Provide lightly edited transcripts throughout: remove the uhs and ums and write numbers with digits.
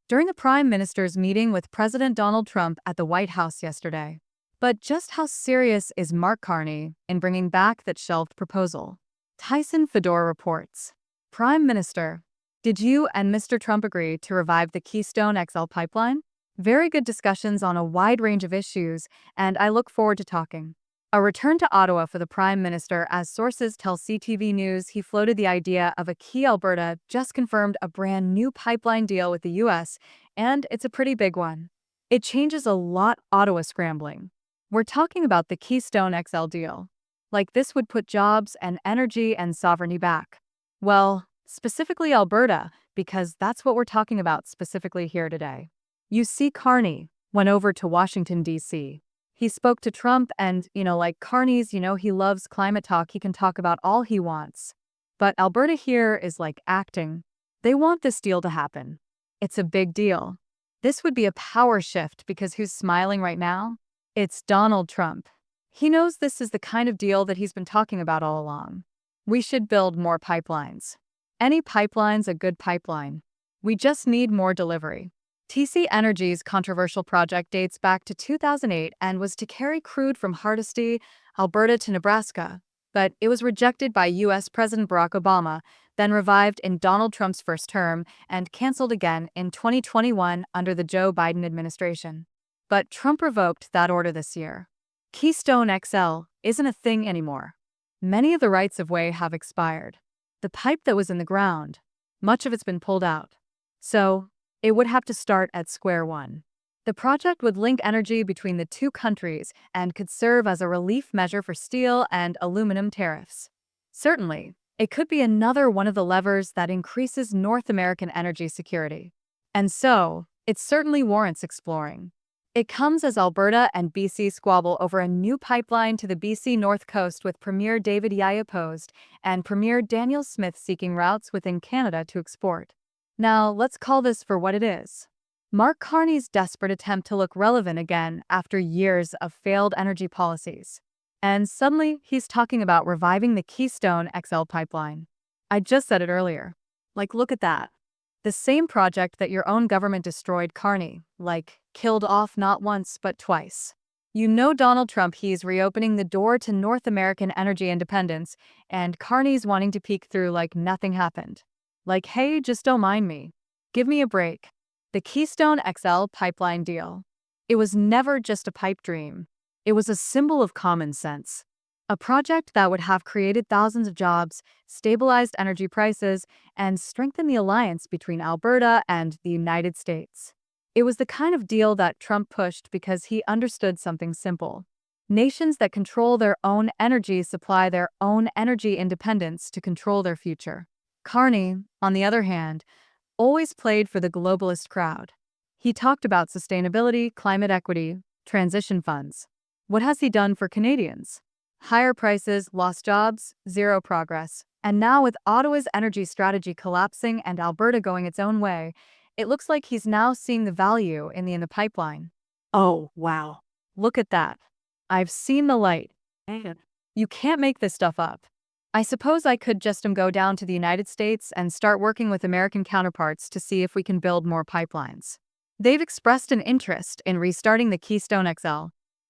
during the Prime Minister's meeting with President Donald Trump at the White House yesterday. But just how serious is Mark Carney in bringing back that shelved proposal? Tyson Fedor reports. Prime Minister, did you and Mr. Trump agree to revive the Keystone XL pipeline? Very good discussions on a wide range of issues, and I look forward to talking. A return to Ottawa for the Prime Minister, as sources tell CTV News. He floated the idea of a key. Alberta just confirmed a brand new pipeline deal with the U.S., and it's a pretty big one. It changes a lot. Ottawa scrambling. We're talking about the Keystone XL deal. Like this would put jobs and energy and sovereignty back. Well, specifically Alberta, because that's what we're talking about specifically here today. You see, Carney went over to Washington, D.C. He spoke to Trump and, like Carney's, he loves climate talk. He can talk about all he wants. But Alberta here is like acting. They want this deal to happen. It's a big deal. This would be a power shift because who's smiling right now? It's Donald Trump. He knows this is the kind of deal that he's been talking about all along. We should build more pipelines. Any pipeline's a good pipeline. We just need more delivery. TC Energy's controversial project dates back to 2008 and was to carry crude from Hardisty, Alberta to Nebraska, but it was rejected by U.S. President Barack Obama, then revived in Donald Trump's first term and canceled again in 2021 under the Joe Biden administration. But Trump revoked that order this year. Keystone XL isn't a thing anymore. Many of the rights of way have expired. The pipe that was in the ground, much of it's been pulled out. So, it would have to start at square one. The project would link energy between the two countries and could serve as a relief measure for steel and aluminum tariffs. Certainly, it could be another one of the levers that increases North American energy security. And so, it certainly warrants exploring. It comes as Alberta and BC squabble over a new pipeline to the BC North Coast, with Premier David Yaya opposed and Premier Daniel Smith seeking routes within Canada to export. Now, let's call this for what it is. Mark Carney's desperate attempt to look relevant again after years of failed energy policies. And suddenly, he's talking about reviving the Keystone XL pipeline. I just said it earlier. Look at that. The same project that your own government destroyed. Carney, killed off not once but twice. Donald Trump, he's reopening the door to North American energy independence, and Carney's wanting to peek through like nothing happened. Hey, just don't mind me. Give me a break. The Keystone XL pipeline deal. It was never just a pipe dream. It was a symbol of common sense. A project that would have created thousands of jobs, stabilized energy prices, and strengthened the alliance between Alberta and the United States. It was the kind of deal that Trump pushed because he understood something simple. Nations that control their own energy supply their own energy independence to control their future. Carney, on the other hand, always played for the globalist crowd. He talked about sustainability, climate equity, transition funds. What has he done for Canadians? Higher prices, lost jobs, zero progress. And now, with Ottawa's energy strategy collapsing and Alberta going its own way, it looks like he's now seeing the value in the pipeline. Oh, wow. Look at that. I've seen the light. You can't make this stuff up. I suppose I could just go down to the United States and start working with American counterparts to see if we can build more pipelines. They've expressed an interest in restarting the Keystone XL.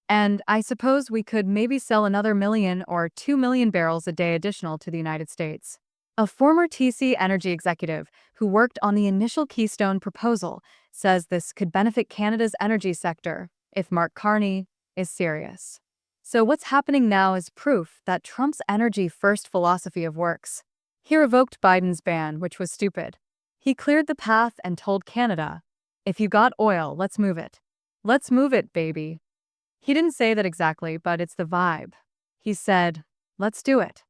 And I suppose we could maybe sell another 1 million or 2 million barrels a day additional to the United States. A former TC Energy executive who worked on the initial Keystone proposal says this could benefit Canada's energy sector if Mark Carney is serious. So what's happening now is proof that Trump's energy-first philosophy of works. He revoked Biden's ban, which was stupid. He cleared the path and told Canada, if you got oil, let's move it. Let's move it, baby. He didn't say that exactly, but it's the vibe. He said, let's do it.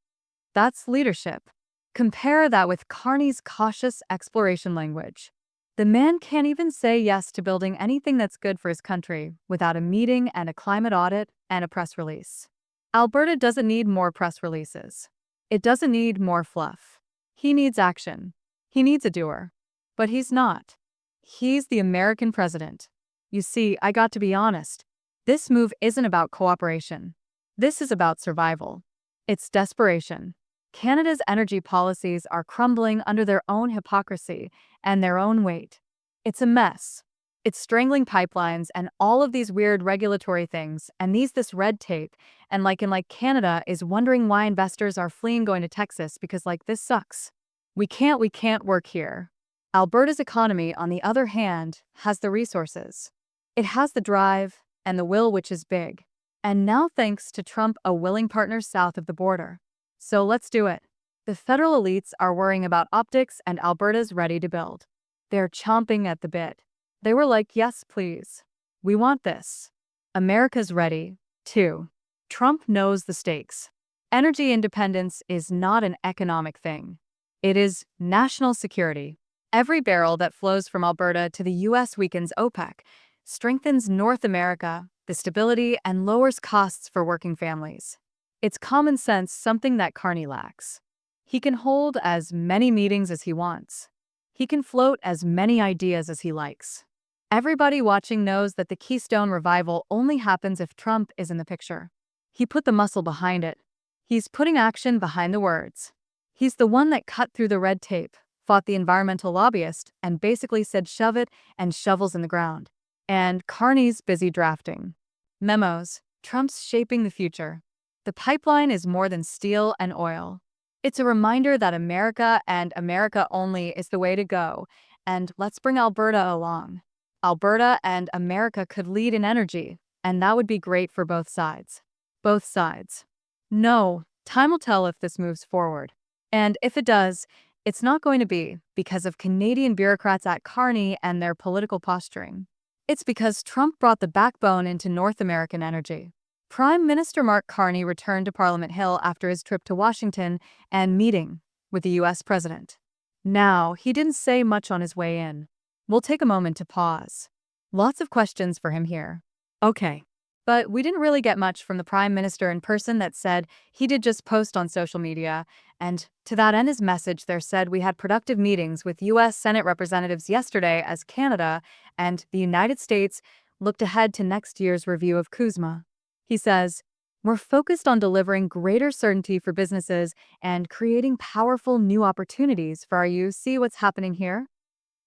That's leadership. Compare that with Carney's cautious exploration language. The man can't even say yes to building anything that's good for his country without a meeting and a climate audit and a press release. Alberta doesn't need more press releases. It doesn't need more fluff. He needs action. He needs a doer. But he's not. He's the American president. You see, I got to be honest. This move isn't about cooperation. This is about survival. It's desperation. Canada's energy policies are crumbling under their own hypocrisy and their own weight. It's a mess. It's strangling pipelines and all of these weird regulatory things and this red tape. And in Canada is wondering why investors are fleeing going to Texas because this sucks. We can't work here. Alberta's economy, on the other hand, has the resources. It has the drive and the will, which is big. And now, thanks to Trump, a willing partner south of the border. So let's do it. The federal elites are worrying about optics and Alberta's ready to build. They're chomping at the bit. They were like, yes, please. We want this. America's ready, too. Trump knows the stakes. Energy independence is not an economic thing. It is national security. Every barrel that flows from Alberta to the U.S. weakens OPEC, strengthens North America, the stability, and lowers costs for working families. It's common sense, something that Carney lacks. He can hold as many meetings as he wants. He can float as many ideas as he likes. Everybody watching knows that the Keystone revival only happens if Trump is in the picture. He put the muscle behind it. He's putting action behind the words. He's the one that cut through the red tape, fought the environmental lobbyist, and basically said shove it and shovels in the ground. And Carney's busy drafting memos. Trump's shaping the future. The pipeline is more than steel and oil. It's a reminder that America and America only is the way to go, and let's bring Alberta along. Alberta and America could lead in energy, and that would be great for both sides. Both sides. No, time will tell if this moves forward. And if it does, it's not going to be because of Canadian bureaucrats at Carney and their political posturing. It's because Trump brought the backbone into North American energy. Prime Minister Mark Carney returned to Parliament Hill after his trip to Washington and meeting with the U.S. president. Now, he didn't say much on his way in. We'll take a moment to pause. Lots of questions for him here. Okay. But we didn't really get much from the Prime Minister in person. That said, he did just post on social media, and to that end his message there said we had productive meetings with U.S. Senate representatives yesterday as Canada and the United States looked ahead to next year's review of CUSMA. He says, we're focused on delivering greater certainty for businesses and creating powerful new opportunities for our youth. See what's happening here?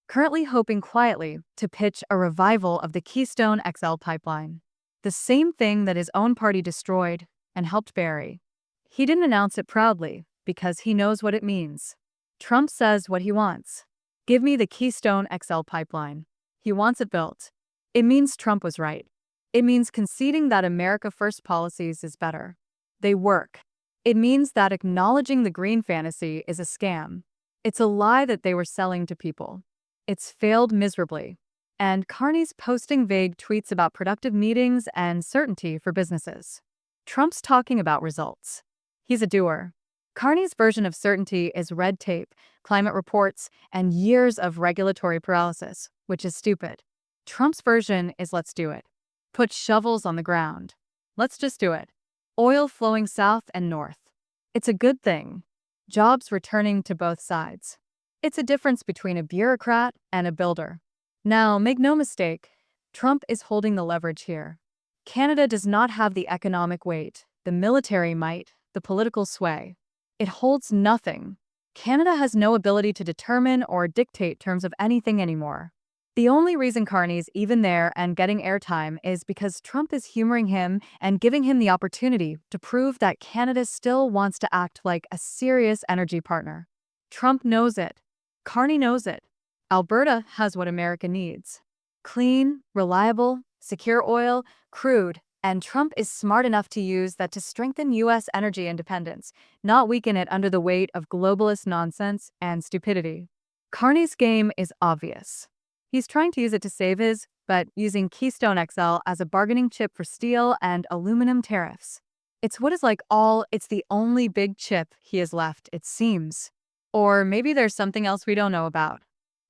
Currently hoping quietly to pitch a revival of the Keystone XL pipeline. The same thing that his own party destroyed and helped bury. He didn't announce it proudly because he knows what it means. Trump says what he wants. Give me the Keystone XL pipeline. He wants it built. It means Trump was right. It means conceding that America First policies is better. They work. It means that acknowledging the green fantasy is a scam. It's a lie that they were selling to people. It's failed miserably. And Carney's posting vague tweets about productive meetings and certainty for businesses. Trump's talking about results. He's a doer. Carney's version of certainty is red tape, climate reports, and years of regulatory paralysis, which is stupid. Trump's version is let's do it. Put shovels on the ground. Let's just do it. Oil flowing south and north. It's a good thing. Jobs returning to both sides. It's a difference between a bureaucrat and a builder. Now, make no mistake, Trump is holding the leverage here. Canada does not have the economic weight, the military might, the political sway. It holds nothing. Canada has no ability to determine or dictate terms of anything anymore. The only reason Carney's even there and getting airtime is because Trump is humoring him and giving him the opportunity to prove that Canada still wants to act like a serious energy partner. Trump knows it. Carney knows it. Alberta has what America needs. Clean, reliable, secure oil, crude, and Trump is smart enough to use that to strengthen U.S. energy independence, not weaken it under the weight of globalist nonsense and stupidity. Carney's game is obvious. He's trying to use it to save his, but using Keystone XL as a bargaining chip for steel and aluminum tariffs. It's the only big chip he has left, it seems. Or maybe there's something else we don't know about.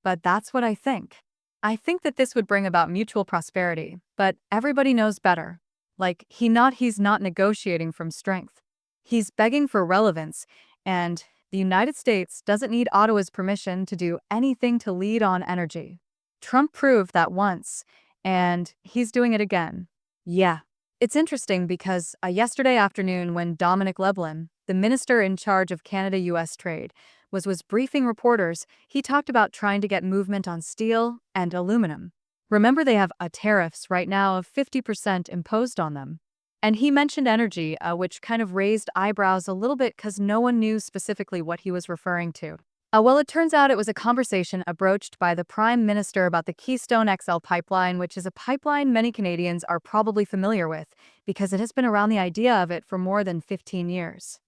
But that's what I think. I think that this would bring about mutual prosperity, but everybody knows better. He's not negotiating from strength. He's begging for relevance, and the United States doesn't need Ottawa's permission to do anything to lead on energy. Trump proved that once, and he's doing it again. Yeah. It's interesting because yesterday afternoon when Dominic Leblin, the the minister in charge of Canada-US trade, was briefing reporters. He talked about trying to get movement on steel and aluminum. Remember, they have tariffs right now of 50% imposed on them. And he mentioned energy, which kind of raised eyebrows a little bit because no one knew specifically what he was referring to. Well, it turns out it was a conversation broached by the Prime Minister about the Keystone XL pipeline, which is a pipeline many Canadians are probably familiar with because it has been around the idea of it for more than 15 years.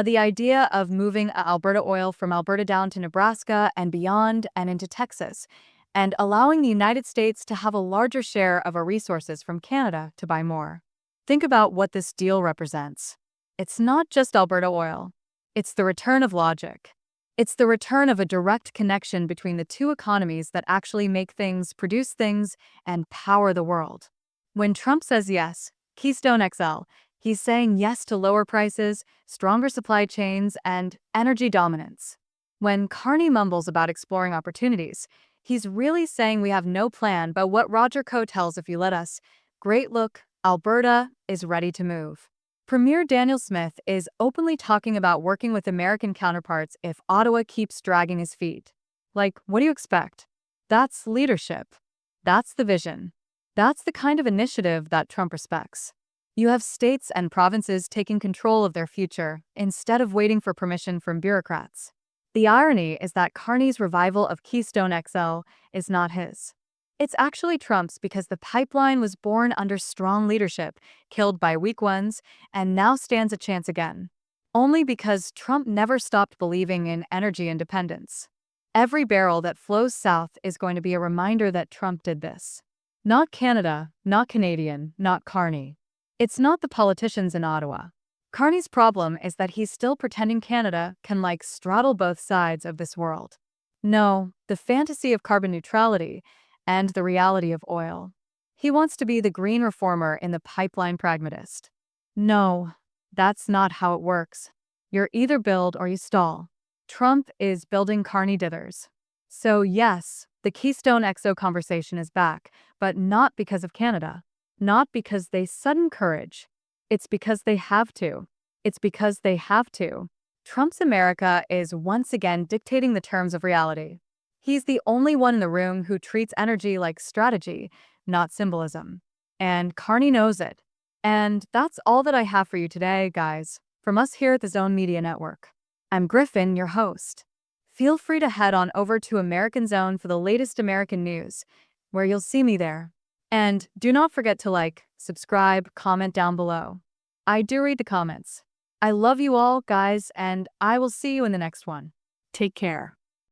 The idea of moving Alberta oil from Alberta down to Nebraska and beyond and into Texas, and allowing the United States to have a larger share of our resources from Canada to buy more. Think about what this deal represents. It's not just Alberta oil. It's the return of logic. It's the return of a direct connection between the two economies that actually make things, produce things, and power the world. When Trump says yes, Keystone XL, he's saying yes to lower prices, stronger supply chains, and energy dominance. When Carney mumbles about exploring opportunities, he's really saying we have no plan but what Roger Coe tells if you let us. Great look, Alberta is ready to move. Premier Daniel Smith is openly talking about working with American counterparts if Ottawa keeps dragging his feet. Like, what do you expect? That's leadership. That's the vision. That's the kind of initiative that Trump respects. You have states and provinces taking control of their future instead of waiting for permission from bureaucrats. The irony is that Carney's revival of Keystone XL is not his. It's actually Trump's because the pipeline was born under strong leadership, killed by weak ones, and now stands a chance again. Only because Trump never stopped believing in energy independence. Every barrel that flows south is going to be a reminder that Trump did this. Not Canada, not Canadian, not Carney. It's not the politicians in Ottawa. Carney's problem is that he's still pretending Canada can straddle both sides of this world. No, the fantasy of carbon neutrality and the reality of oil. He wants to be the green reformer in the pipeline pragmatist. No, that's not how it works. You're either build or you stall. Trump is building Carney dithers. So yes, the Keystone XO conversation is back, but not because of Canada. Not because they sudden courage. It's because they have to. It's because they have to. Trump's America is once again dictating the terms of reality. He's the only one in the room who treats energy like strategy, not symbolism. And Carney knows it. And that's all that I have for you today, guys, from us here at the Zone Media Network. I'm Griffin, your host. Feel free to head on over to American Zone for the latest American news, where you'll see me there. And do not forget to subscribe, comment down below. I do read the comments. I love you all, guys, and I will see you in the next one. Take care.